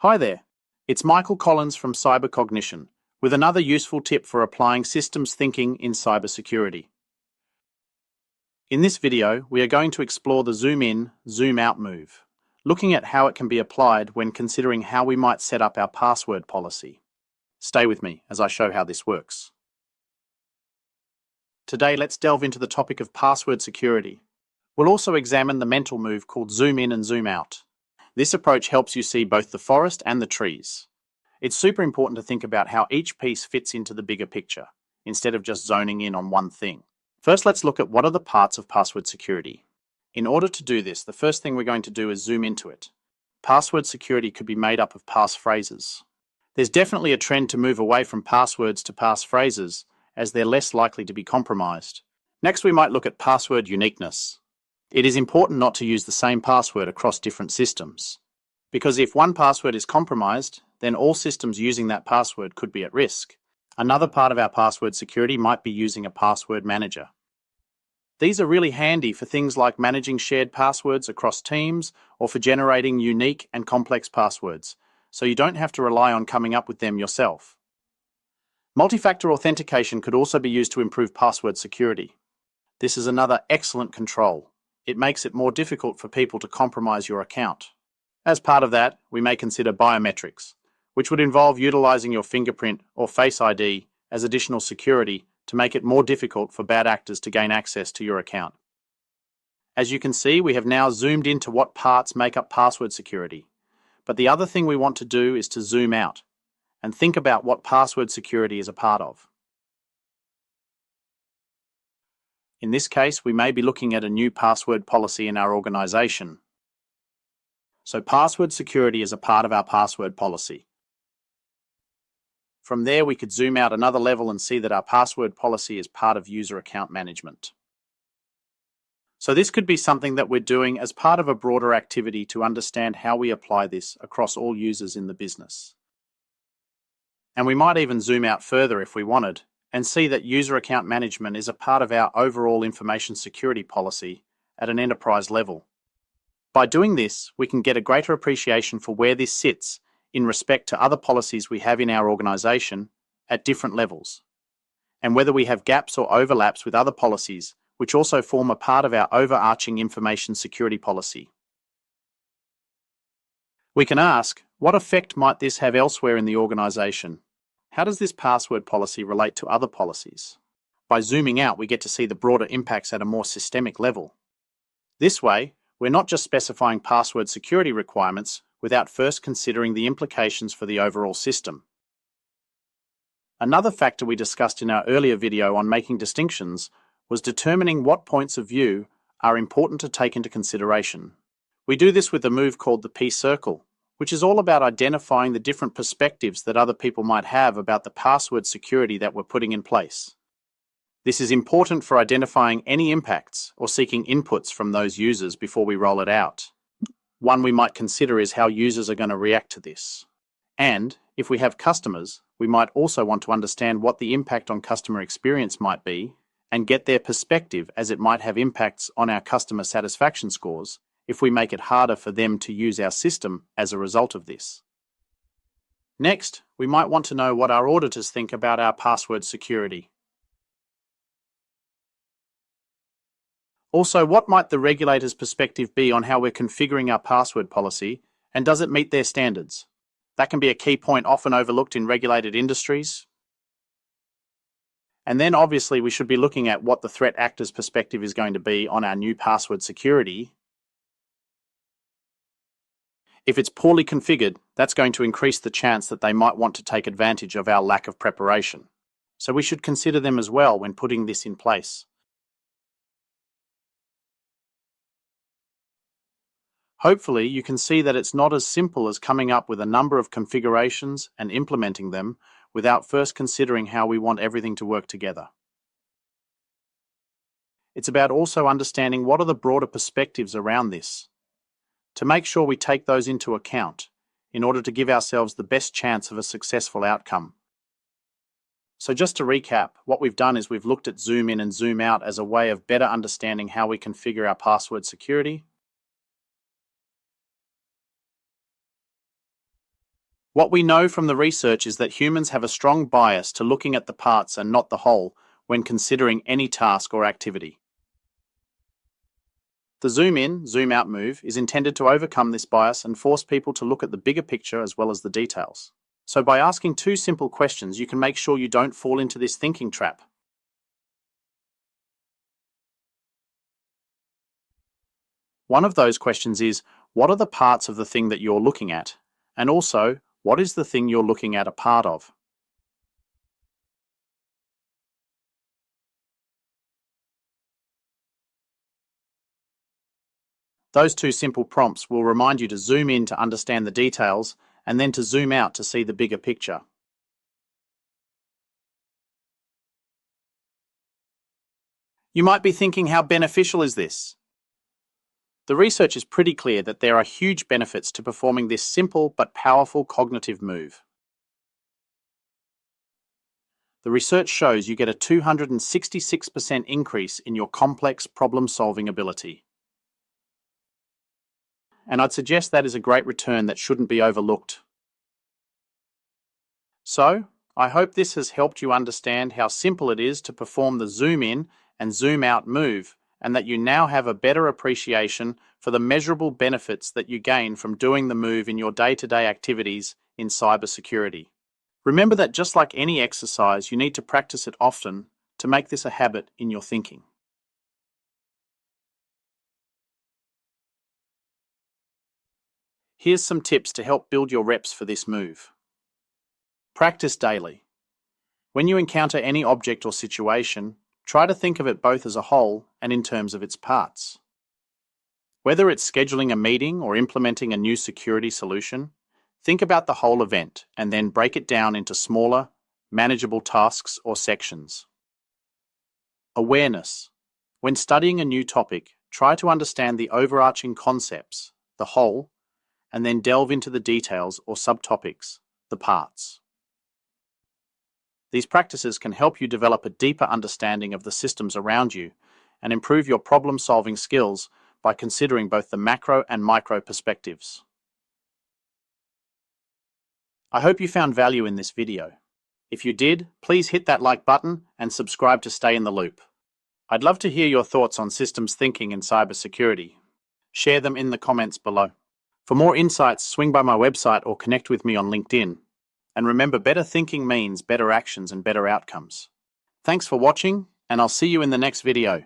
Hi there, it's Michael Collins from Cognition with another useful tip for applying systems thinking in cybersecurity. In this video, we are going to explore the zoom in, zoom out move, looking at how it can be applied when considering how we might set up our password policy. Stay with me as I show how this works. Today, let's delve into the topic of password security. We'll also examine the mental move called zoom in and zoom out. This approach helps you see both the forest and the trees. It's super important to think about how each piece fits into the bigger picture, instead of just zoning in on one thing. First, let's look at what are the parts of password security. In order to do this, the first thing we're going to do is zoom into it. Password security could be made up of passphrases. There's definitely a trend to move away from passwords to passphrases, as they're less likely to be compromised. Next, we might look at password uniqueness. It is important not to use the same password across different systems, because if one password is compromised, then all systems using that password could be at risk. Another part of our password security might be using a password manager. These are really handy for things like managing shared passwords across teams or for generating unique and complex passwords, so you don't have to rely on coming up with them yourself. Multi-factor authentication could also be used to improve password security. This is another excellent control. It makes it more difficult for people to compromise your account. As part of that, we may consider biometrics, which would involve utilizing your fingerprint or Face ID as additional security to make it more difficult for bad actors to gain access to your account. As you can see, we have now zoomed into what parts make up password security. But the other thing we want to do is to zoom out and think about what password security is a part of. In this case, we may be looking at a new password policy in our organization. So password security is a part of our password policy. From there, we could zoom out another level and see that our password policy is part of user account management. So this could be something that we're doing as part of a broader activity to understand how we apply this across all users in the business. And we might even zoom out further if we wanted, and see that user account management is a part of our overall information security policy at an enterprise level. By doing this, we can get a greater appreciation for where this sits in respect to other policies we have in our organization at different levels, and whether we have gaps or overlaps with other policies which also form a part of our overarching information security policy. We can ask, what effect might this have elsewhere in the organization? How does this password policy relate to other policies? By zooming out, we get to see the broader impacts at a more systemic level. This way, we're not just specifying password security requirements without first considering the implications for the overall system. Another factor we discussed in our earlier video on making distinctions was determining what points of view are important to take into consideration. We do this with a move called the P-circle, which is all about identifying the different perspectives that other people might have about the password security that we're putting in place. This is important for identifying any impacts or seeking inputs from those users before we roll it out. One we might consider is how users are going to react to this. And if we have customers, we might also want to understand what the impact on customer experience might be and get their perspective, as it might have impacts on our customer satisfaction scores if we make it harder for them to use our system as a result of this. Next, we might want to know what our auditors think about our password security. Also, what might the regulator's perspective be on how we're configuring our password policy, and does it meet their standards? That can be a key point often overlooked in regulated industries. And then obviously we should be looking at what the threat actor's perspective is going to be on our new password security. If it's poorly configured, that's going to increase the chance that they might want to take advantage of our lack of preparation. So we should consider them as well when putting this in place. Hopefully, you can see that it's not as simple as coming up with a number of configurations and implementing them without first considering how we want everything to work together. It's about also understanding what are the broader perspectives around this, to make sure we take those into account in order to give ourselves the best chance of a successful outcome. So just to recap, what we've done is we've looked at zoom in and zoom out as a way of better understanding how we configure our password security. What we know from the research is that humans have a strong bias to looking at the parts and not the whole when considering any task or activity. The zoom in, zoom out move is intended to overcome this bias and force people to look at the bigger picture as well as the details. So by asking two simple questions, you can make sure you don't fall into this thinking trap. One of those questions is, what are the parts of the thing that you're looking at? And also, what is the thing you're looking at a part of? Those two simple prompts will remind you to zoom in to understand the details and then to zoom out to see the bigger picture. You might be thinking, how beneficial is this? The research is pretty clear that there are huge benefits to performing this simple but powerful cognitive move. The research shows you get a 266% increase in your complex problem-solving ability. And I'd suggest that is a great return that shouldn't be overlooked. So, I hope this has helped you understand how simple it is to perform the zoom in and zoom out move, and that you now have a better appreciation for the measurable benefits that you gain from doing the move in your day-to-day activities in cybersecurity. Remember that just like any exercise, you need to practice it often to make this a habit in your thinking. Here's some tips to help build your reps for this move. Practice daily. When you encounter any object or situation, try to think of it both as a whole and in terms of its parts. Whether it's scheduling a meeting or implementing a new security solution, think about the whole event and then break it down into smaller, manageable tasks or sections. Awareness. When studying a new topic, try to understand the overarching concepts, the whole, and then delve into the details or subtopics, the parts. These practices can help you develop a deeper understanding of the systems around you and improve your problem-solving skills by considering both the macro and micro perspectives. I hope you found value in this video. If you did, please hit that like button and subscribe to stay in the loop. I'd love to hear your thoughts on systems thinking in cybersecurity. Share them in the comments below. For more insights, swing by my website or connect with me on LinkedIn. And remember, better thinking means better actions and better outcomes. Thanks for watching, and I'll see you in the next video.